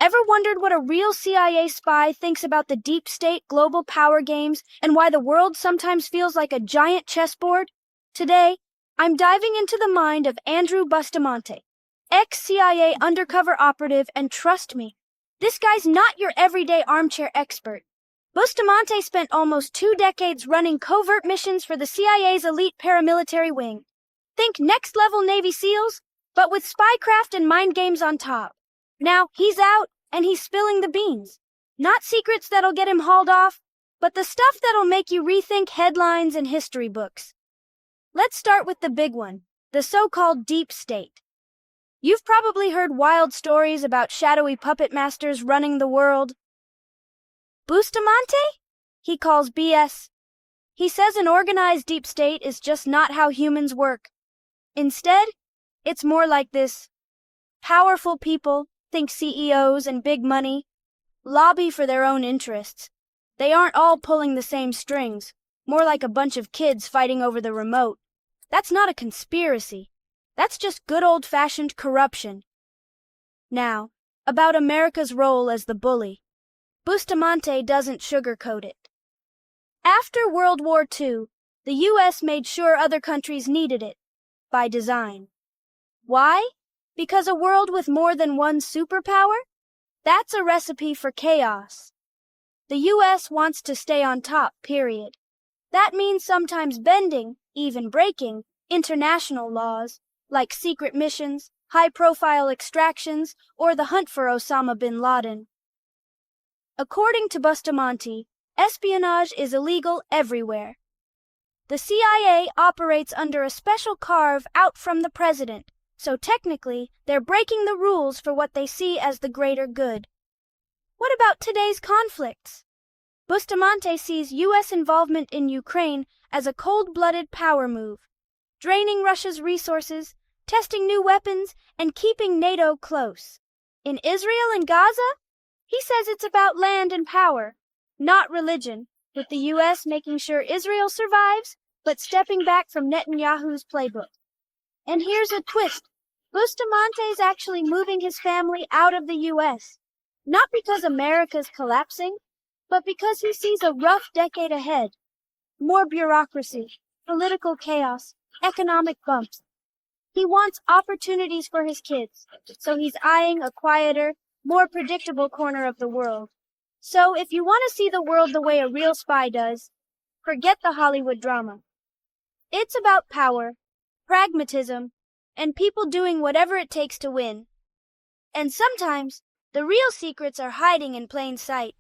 Ever wondered what a real CIA spy thinks about the deep state global power games and why the world sometimes feels like a giant chessboard? Today, I'm diving into the mind of Andrew Bustamante, ex-CIA undercover operative, and trust me, this guy's not your everyday armchair expert. Bustamante spent almost 2 decades running covert missions for the CIA's elite paramilitary wing. Think next-level Navy SEALs, but with spycraft and mind games on top. Now, he's out, and he's spilling the beans. Not secrets that'll get him hauled off, but the stuff that'll make you rethink headlines and history books. Let's start with the big one, the so-called deep state. You've probably heard wild stories about shadowy puppet masters running the world. Bustamante? He calls BS. He says an organized deep state is just not how humans work. Instead, it's more like this. Powerful people, think CEOs and big money, lobby for their own interests. They aren't all pulling the same strings, more like a bunch of kids fighting over the remote. That's not a conspiracy. That's just good old-fashioned corruption. Now, about America's role as the bully. Bustamante doesn't sugarcoat it. After World War II, the U.S. made sure other countries needed it, by design. Why? Because a world with more than one superpower? That's a recipe for chaos. The U.S. wants to stay on top, period. That means sometimes bending, even breaking, international laws, like secret missions, high-profile extractions, or the hunt for Osama bin Laden. According to Bustamante, espionage is illegal everywhere. The CIA operates under a special carve out from the president, so technically they're breaking the rules for what they see as the greater good. What about today's conflicts? Bustamante sees U.S. involvement in Ukraine as a cold-blooded power move, draining Russia's resources, testing new weapons, and keeping NATO close. In Israel and Gaza, he says it's about land and power, not religion, with the U.S. making sure Israel survives, but stepping back from Netanyahu's playbook. And here's a twist. Bustamante's actually moving his family out of the U.S., not because America's collapsing, but because he sees a rough decade ahead. More bureaucracy, political chaos, economic bumps. He wants opportunities for his kids, so he's eyeing a quieter, more predictable corner of the world. So if you want to see the world the way a real spy does, forget the Hollywood drama. It's about power, pragmatism, and people doing whatever it takes to win. And sometimes, the real secrets are hiding in plain sight.